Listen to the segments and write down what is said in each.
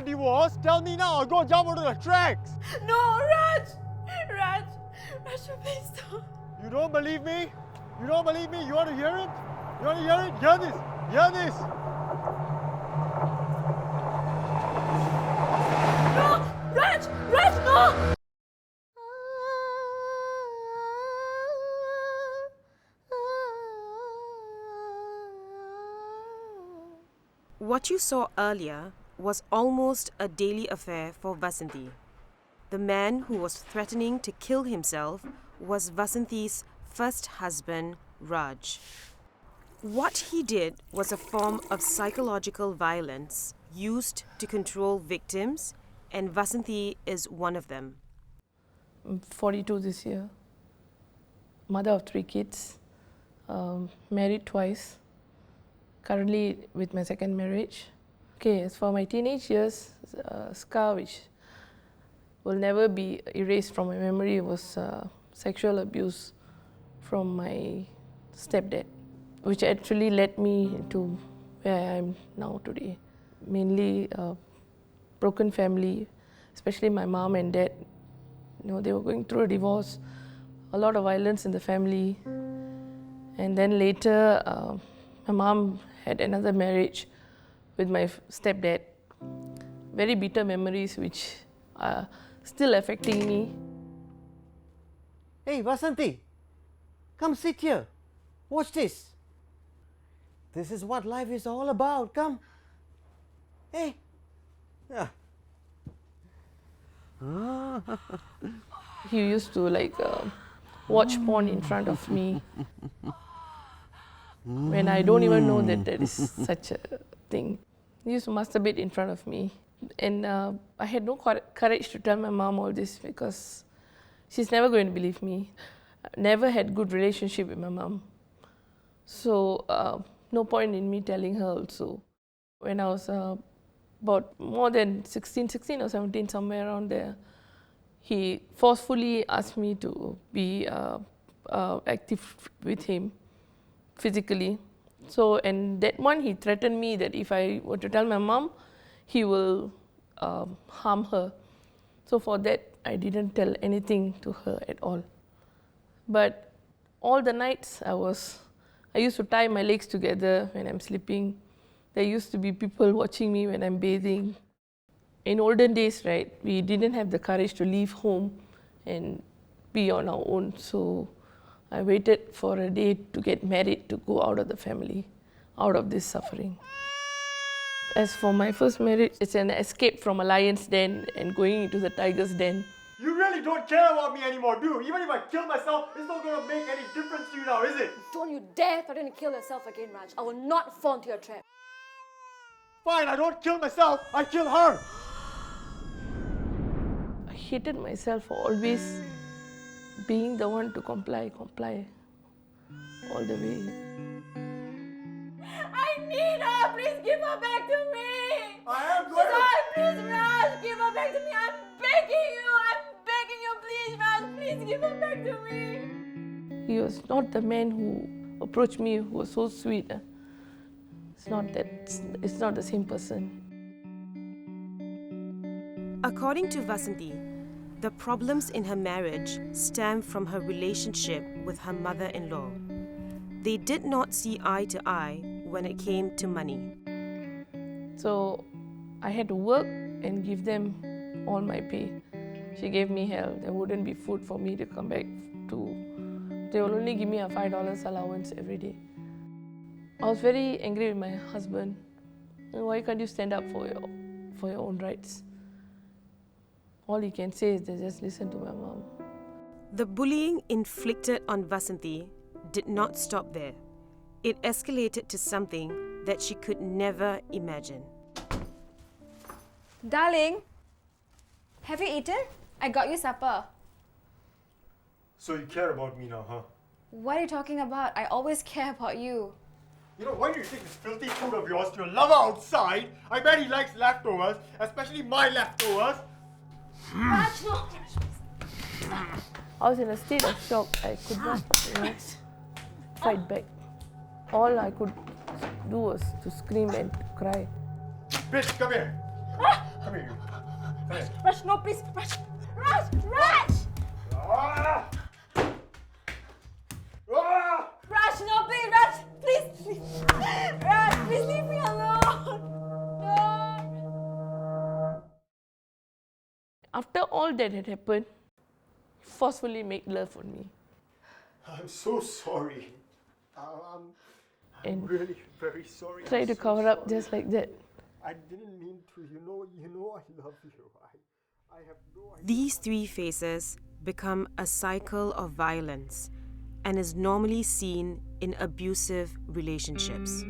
divorce? Tell me now, I'll go jump onto the tracks. No, Raj! Raj, please don't. You don't believe me? You don't believe me? You want to hear it? You want to hear it? Hear this. Hear this. No! Raj, no! What you saw earlier was almost a daily affair for Vasanthi. The man who was threatening to kill himself was Vasanthi's first husband, Raj. What he did was a form of psychological violence used to control victims, and Vasanthi is one of them. I'm 42 this year, mother of 3 kids, married twice, currently with my second marriage. Okay, as for my teenage years, a scar which will never be erased from my memory was sexual abuse from my stepdad, which actually led me to where I am now today. Mainly broken family, especially my mom and dad. You know, they were going through a divorce, a lot of violence in the family. And then later, my mom had another marriage with my stepdad. Very bitter memories which are still affecting me. Hey, Vasanthi, come sit here. Watch this. This is what life is all about. Come. Hey. Yeah. He used to watch porn in front of me when I don't even know that there is such a thing. He used to masturbate in front of me. And I had no courage to tell my mom all this because she's never going to believe me. Never had good relationship with my mom. So no point in me telling her also. When I was about more than 16 or 17, somewhere around there, he forcefully asked me to be active with him physically. So, and that one, he threatened me that if I were to tell my mom, he will harm her. So for that, I didn't tell anything to her at all. But all the nights I used to tie my legs together when I'm sleeping. There used to be people watching me when I'm bathing. In olden days, right, we didn't have the courage to leave home and be on our own. So I waited for a day to get married to go out of the family, out of this suffering. As for my first marriage, it's an escape from a lion's den and going into the tiger's den. You really don't care about me anymore, do you? Even if I kill myself, it's not going to make any difference to you now, is it? Don't you dare threaten to kill yourself again, Raj. I will not fall into your trap. Fine, I don't kill myself, I kill her. I hated myself for always being the one to comply all the way. I need her! Please give her back to me! I am going to... Please, Raj, give her back to me! I'm begging you, please, Raj, please give her back to me! He was not the man who approached me, who was so sweet. It's not the same person. According to Vasanthi, the problems in her marriage stem from her relationship with her mother-in-law. They did not see eye to eye when it came to money. So I had to work and give them all my pay. She gave me hell. There wouldn't be food for me to come back to. They will only give me a $5 allowance every day. I was very angry with my husband. Why can't you stand up for your own rights? All he can say is to just listen to my mom. The bullying inflicted on Vasanthi did not stop there. It escalated to something that she could never imagine. Darling, have you eaten? I got you supper. So you care about me now, huh? What are you talking about? I always care about you. You know, why do you take this filthy food of yours to your lover outside? I bet he likes leftovers, especially my leftovers. Raj, no! I was in a state of shock. I could not fight back. All I could do was to scream and cry. Bitch, come here. Come here. Raj, no, please. Raj! Raj! Raj, no, please. Raj, please. Raj, please leave me alone. No. After all that had happened, he forcefully made love on me. I'm so sorry. I'm And really very sorry. Try I'm to so cover up sorry. just like that. I didn't mean to. You know I love you. I have no idea. These three phases become a cycle of violence and is normally seen in abusive relationships.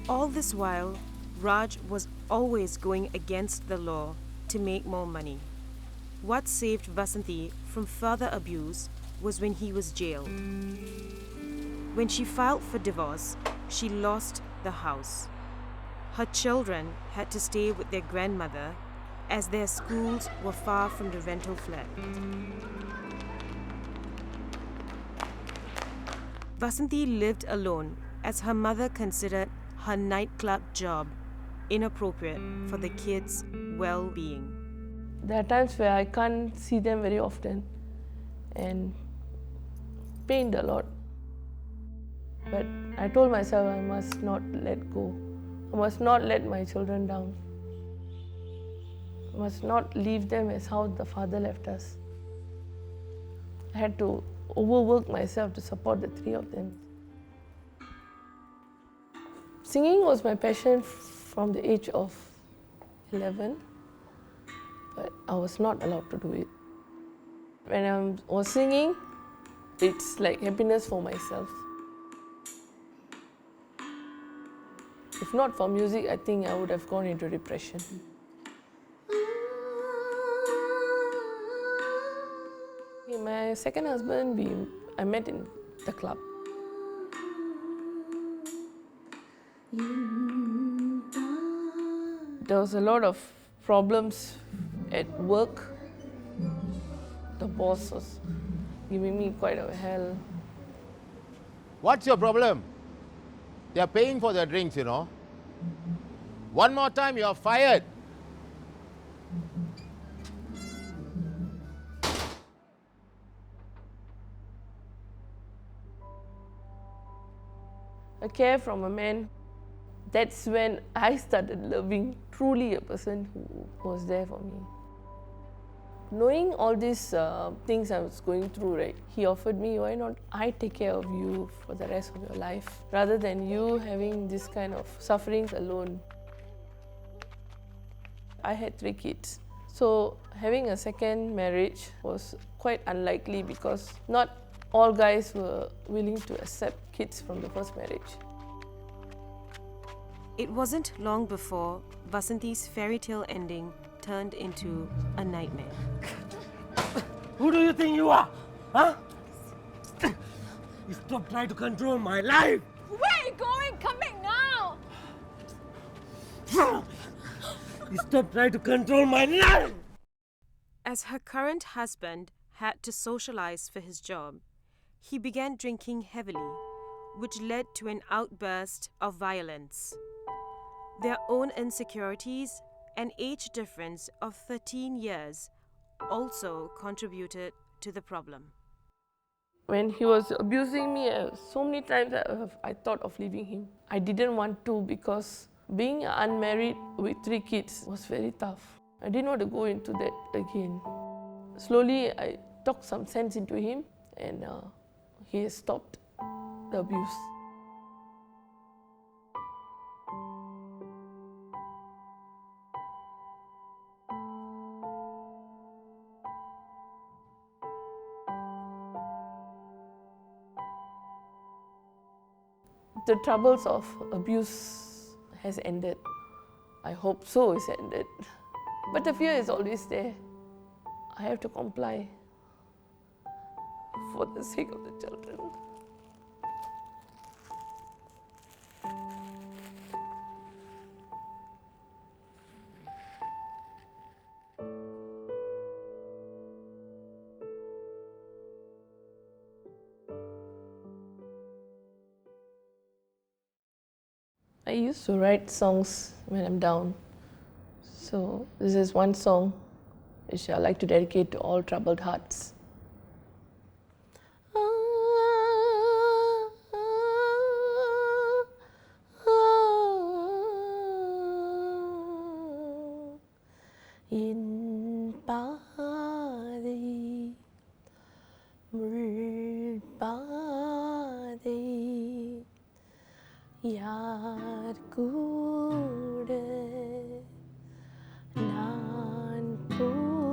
All this while, Raj was always going against the law to make more money. What saved Vasanthi from further abuse was when he was jailed. When she filed for divorce, she lost the house. Her children had to stay with their grandmother as their schools were far from the rental flat. Vasanthi lived alone as her mother considered her nightclub job inappropriate for the kids' well-being. There are times where I can't see them very often and pained a lot. But I told myself I must not let go. I must not let my children down. I must not leave them as how the father left us. I had to overwork myself to support the three of them. Singing was my passion from the age of 11, but I was not allowed to do it. When I was singing, it's like happiness for myself. If not for music, I think I would have gone into depression. My second husband, I met in the club. There was a lot of problems at work. The boss was giving me quite a hell. What's your problem? They are paying for their drinks, you know. One more time, you are fired. A care from a man, that's when I started loving truly a person who was there for me. Knowing all these things I was going through, right, he offered me, why not I take care of you for the rest of your life, rather than you having this kind of sufferings alone. I had 3 kids, so having a second marriage was quite unlikely because not all guys were willing to accept kids from the first marriage. It wasn't long before Vasanthi's fairy tale ending turned into a nightmare. Who do you think you are? Huh? You stop trying to control my life! Where are you going? Come back now! You stop trying to control my life! As her current husband had to socialize for his job, he began drinking heavily, which led to an outburst of violence. Their own insecurities and age difference of 13 years also contributed to the problem. When he was abusing me, so many times I thought of leaving him. I didn't want to because being unmarried with 3 kids was very tough. I didn't want to go into that again. Slowly, I talked some sense into him and he has stopped the abuse. The troubles of abuse has ended. I hope so it's ended. But the fear is always there. I have to comply for the sake of the children. I used to write songs when I'm down. So this is one song which I like to dedicate to all troubled hearts. என் பாதை முள் பாதை யார் கூட நான் போக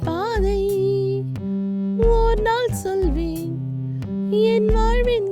பாதை ஓர் நாள் சொல்வேன் என் வாழ்வின்